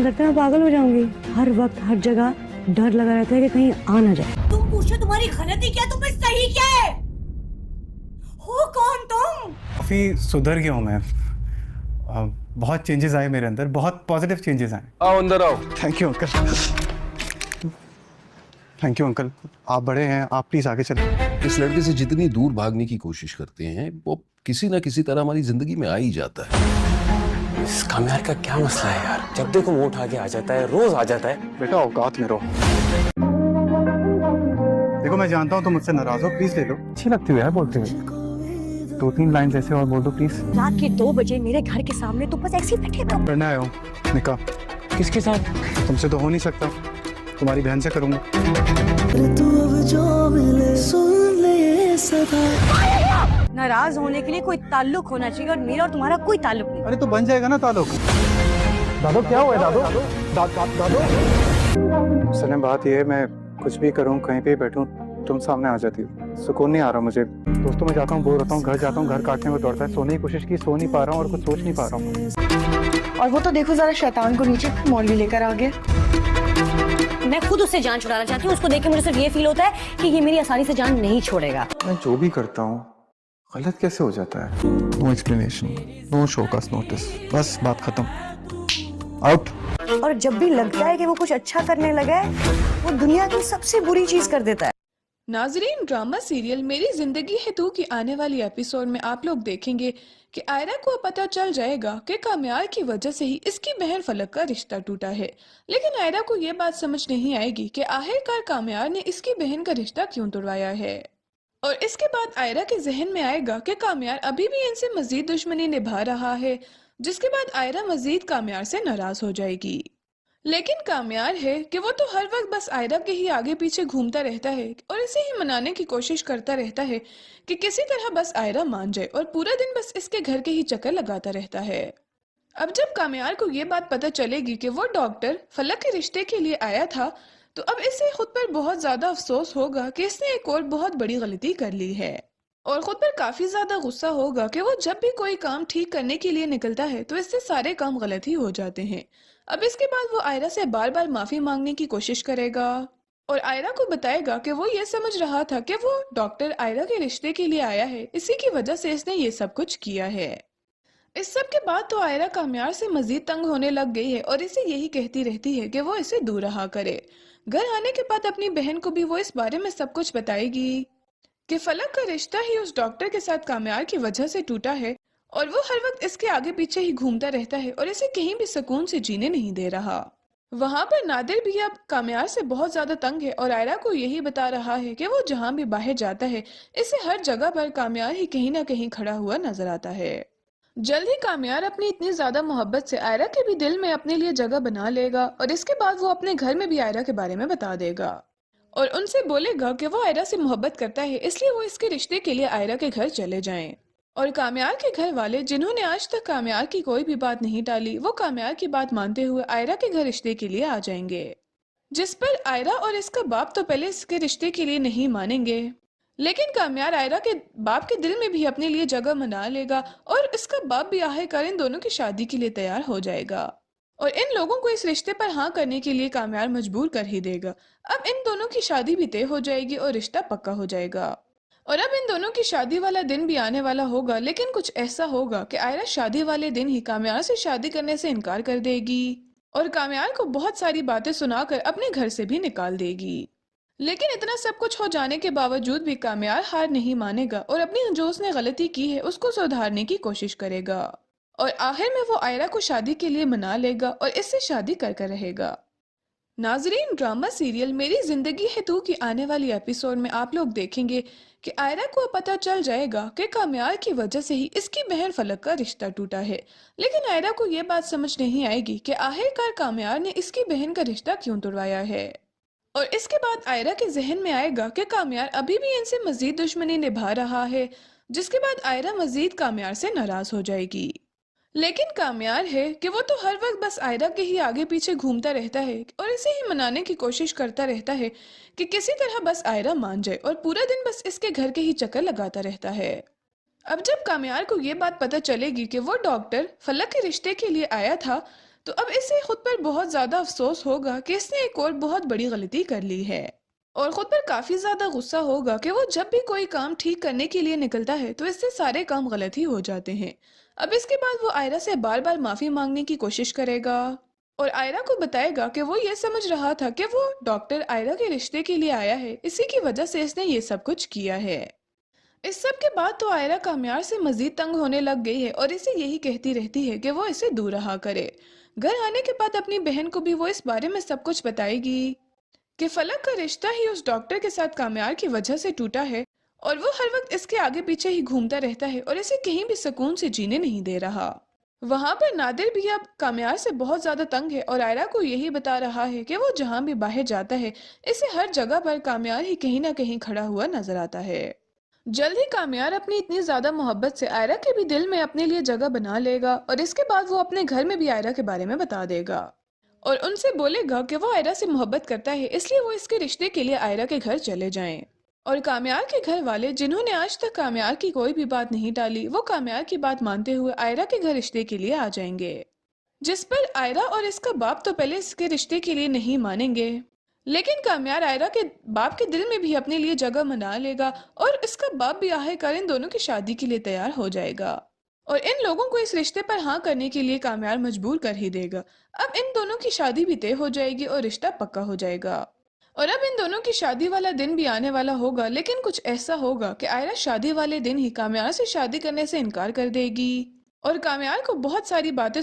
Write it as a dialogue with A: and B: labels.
A: मन करता है मैं पागल हो जाऊंगी। हर वक्त हर जगह डर लगा रहता है कि कहीं आ ना जाए।
B: तुम पूछो तुम्हारी गलती क्या, तुम पे सही क्या है? हो कौन तुम?
C: काफ़ी सुधर गया हूँ मैं। बहुत चेंजेस आए मेरे अंदर, बहुत पॉजिटिव चेंजेस आए।
D: आओ अंदर आओ।
C: Thank you uncle, thank you uncle, आप बड़े हैं, आप प्लीज आगे चलें।
D: इस लड़के से जितनी दूर भागने की कोशिश करते हैं वो किसी ना किसी तरह हमारी जिंदगी में आ ही जाता है।
E: इस कामयार का क्या मसला है यार, जब देखो मुंह उठा के आ जाता है, रोज आ जाता है।
C: बेटा औकात में रहो। देखो मैं जानता हूँ तुम मुझसे नाराज हो, प्लीज ले लो। अच्छी लगती हो यार बोलते हुए, 2-3 लाइन ऐसे और बोल दो प्लीज।
B: रात के 2 बजे मेरे घर के सामने तो बस ऐसे ही बैठे रहो।
C: करना आया हूँ निकाह।
E: किसके साथ?
C: तुमसे तो हो नहीं सकता, तुम्हारी बहन से करूंगा।
B: नाराज होने के लिए कोई ताल्लुक होना चाहिए और मेरा और तुम्हारा कोई ताल्लुक नहीं।
C: अरे तो बन जाएगा ना ताल्लुक। दादो क्या हुआ है दादो? दादो सलेम बात ये है, मैं कुछ भी करूँ, कहीं पे बैठूं, तुम सामने आ जाती हो। सुकून नहीं आ रहा मुझे। दोस्तों में जाता हूँ, बोर होता हूँ, घर जाता हूँ, घर काटने में दौड़ता है। सोने की कोशिश की, सो नहीं पा रहा हूँ और कुछ सोच नहीं पा रहा हूँ।
F: और वो तो देखो जरा शैतान को नीचे मौलवी लेकर आ गया।
B: मैं खुद उससे जान छुड़ाना चाहती हूँ। उसको देख के मुझे सिर्फ ये फील होता है कि ये मेरी आसानी से जान नहीं छोड़ेगा।
C: मैं जो भी करता हूँ गलत कैसे हो जाता है? No explanation, no show cause notice, बस बात खत्म, आउट।
F: और जब भी लगता है कि वो कुछ अच्छा करने लगा है, वो दुनिया की सबसे बुरी चीज कर देता है।
G: नाजरीन, ड्रामा सीरियल मेरी जिंदगी है तू की आने वाली एपिसोड में आप लोग देखेंगे कि आयरा को पता चल जाएगा कि कामयार की वजह से ही इसकी बहन फलक का रिश्ता टूटा है। लेकिन आयरा को ये बात समझ नहीं आएगी कि आखिरकार कामयार ने इसकी बहन का रिश्ता क्यों तोड़वाया है। और इसके बाद आयरा के जहन में आएगा कि कामयार अभी भी इनसे मजीद दुश्मनी निभा रहा है, जिसके बाद आयरा मजीद कामयार से नाराज हो जाएगी। लेकिन कामयार है कि वो तो हर वक्त बस आयरा के ही आगे पीछे घूमता रहता है और इसे ही मनाने की कोशिश करता रहता है कि किसी तरह बस आयरा मान जाए, और पूरा दिन बस इसके घर के ही चक्कर लगाता रहता है। अब जब कामयार को ये बात पता चलेगी कि वो डॉक्टर फलक के रिश्ते के लिए आया था, तो अब इसे खुद पर बहुत ज्यादा अफसोस होगा कि इसने एक और बहुत बड़ी गलती कर ली है, और खुद पर काफी ज्यादा गुस्सा होगा कि वो जब भी कोई काम ठीक करने के लिए निकलता है तो इससे सारे काम गलत ही हो जाते हैं। अब इसके बाद वो आयरा से बार बार माफी मांगने की कोशिश करेगा और आयरा को बताएगा कि वो ये समझ रहा था कि वो डॉक्टर आयरा के रिश्ते के लिए आया है, इसी की वजह से इसने ये सब कुछ किया है। इस सब के बाद तो आयरा कामयार से मजीद तंग होने लग गई है और इसे यही कहती रहती है कि वो इसे दूर रहा करे। घर आने के बाद अपनी बहन को भी वो इस बारे में सब कुछ बताएगी कि फलक का रिश्ता ही उस डॉक्टर के साथ कामयार की वजह से टूटा है और वो हर वक्त इसके आगे पीछे ही घूमता रहता है और इसे कहीं भी सुकून से जीने नहीं दे रहा। वहाँ पर नादिर भी अब कामयार से बहुत ज्यादा तंग है और आयरा को यही बता रहा है कि वो जहाँ भी बाहर जाता है इसे हर जगह पर कामयार ही कहीं ना कहीं खड़ा हुआ नजर आता है। जल्द ही कामयार अपनी इतनी ज्यादा मोहब्बत से आयरा के भी दिल में अपने लिए जगह बना लेगा और इसके बाद वो अपने घर में भी आयरा के बारे में बता देगा और उनसे बोलेगा कि वो आयरा से मोहब्बत करता है, इसलिए वो इसके रिश्ते के लिए आयरा के घर चले जाएं। और कामयार के घर वाले, जिन्होंने आज तक कामयार की कोई भी बात नहीं टाली, वो कामयार की बात मानते हुए आयरा के घर रिश्ते के लिए आ जाएंगे, जिस पर आयरा और इसका बाप तो पहले इसके रिश्ते के लिए नहीं मानेंगे, लेकिन कामयार आयरा के बाप के दिल में भी अपने लिए जगह बना लेगा और इसका बाप भी आखिरकार इन दोनों की शादी के लिए तैयार हो जाएगा और इन लोगों को इस रिश्ते पर हाँ करने के लिए कामयार मजबूर कर ही देगा। अब इन दोनों की शादी भी तय हो जाएगी और रिश्ता पक्का हो जाएगा और अब इन दोनों की शादी वाला दिन भी आने वाला होगा। लेकिन कुछ ऐसा होगा कि आयरा शादी वाले दिन ही कामयार से शादी करने से इनकार कर देगी और कामयार को बहुत सारी बातें सुनाकर अपने घर से भी निकाल देगी। लेकिन इतना सब कुछ हो जाने के बावजूद भी कामयार हार नहीं मानेगा और अपनी जो उसने गलती की है उसको सुधारने की कोशिश करेगा और आखिर में वो आयरा को शादी के लिए मना लेगा और इससे शादी कर रहेगा। नाजरीन, ड्रामा सीरियल मेरी जिंदगी है तू की आने वाली एपिसोड में आप लोग देखेंगे कि आयरा को पता चल जाएगा कि कामयार की वजह से ही इसकी बहन फलक का रिश्ता टूटा है। लेकिन आयरा को ये बात समझ नहीं आएगी कि आखिरकार कामयार ने इसकी बहन का रिश्ता क्यों तोड़वाया है और इसके बाद आयरा के जहन में आएगा कि कामयार अभी भी इनसे मजीद दुश्मनी निभा रहा है, जिसके बाद आयरा मजीद कामयार से नाराज हो जाएगी। लेकिन कामयार है कि वो तो हर वक्त बस आयरा के ही आगे पीछे घूमता रहता है और इसे ही मनाने की कोशिश करता रहता है कि किसी तरह बस आयरा मान जाए और पूरा दिन बस इसके घर के ही चक्कर लगाता रहता है। अब जब कामयार को ये बात पता चलेगी कि वो डॉक्टर फलक के रिश्ते के लिए आया था, तो अब इसे खुद पर बहुत ज्यादा अफसोस होगा कि इसने एक और बहुत बड़ी गलती कर ली है, और खुद पर काफी ज्यादा गुस्सा होगा कि वो जब भी कोई काम ठीक करने के लिए निकलता है तो इससे सारे काम गलत ही हो जाते हैं। अब इसके बाद वो आयरा से बार बार माफी मांगने की कोशिश करेगा और आयरा को बताएगा कि वो ये समझ रहा था कि वो डॉक्टर आयरा के रिश्ते के लिए आया है, इसी की वजह से इसने ये सब कुछ किया है। इस सब के बाद तो आयरा काम्यार से मजीद तंग होने लग गई है और इसे यही कहती रहती है कि वो इसे दूर रहा करे। घर आने के बाद अपनी बहन को भी वो इस बारे में सब कुछ बताएगी कि फलक का रिश्ता ही उस डॉक्टर के साथ काम्यार की वजह से टूटा है और वो हर वक्त इसके आगे पीछे ही घूमता रहता है और इसे कहीं भी सुकून से जीने नहीं दे रहा। वहां पर नादिर भी अब काम्यार से बहुत ज्यादा तंग है और आयरा को यही बता रहा है कि वो जहां भी बाहर जाता है इसे हर जगह पर काम्यार ही कहीं ना कहीं खड़ा हुआ नजर आता है। जल्द ही काम्यार अपनी इतनी ज्यादा मोहब्बत से आयरा के भी दिल में अपने लिए जगह बना लेगा और इसके बाद वो अपने घर में भी आयरा के बारे में बता देगा और उनसे बोलेगा कि वो आयरा से मोहब्बत करता है, इसलिए वो इसके रिश्ते के लिए आयरा के घर चले जाएं। और काम्यार के घर वाले, जिन्होंने आज तक काम्यार की कोई भी बात नहीं टाली, वो काम्यार की बात मानते हुए आयरा के घर रिश्ते के लिए आ जाएंगे, जिस पर आयरा और इसका बाप तो पहले इसके रिश्ते के लिए नहीं मानेंगे, लेकिन काम्यार आयरा के बाप के दिल में भी अपने लिए जगह बना लेगा और इसका बाप भी आखिरकार इन दोनों की शादी के लिए तैयार हो जाएगा और इन लोगों को इस रिश्ते पर हाँ करने के लिए काम्यार मजबूर कर ही देगा। अब इन दोनों की शादी भी तय हो जाएगी और रिश्ता पक्का हो जाएगा और अब इन दोनों की शादी वाला दिन भी आने वाला होगा, लेकिन कुछ ऐसा होगा कि आयरा शादी वाले दिन ही काम्यार से शादी करने से इनकार कर देगी और काम्यार को बहुत सारी बातें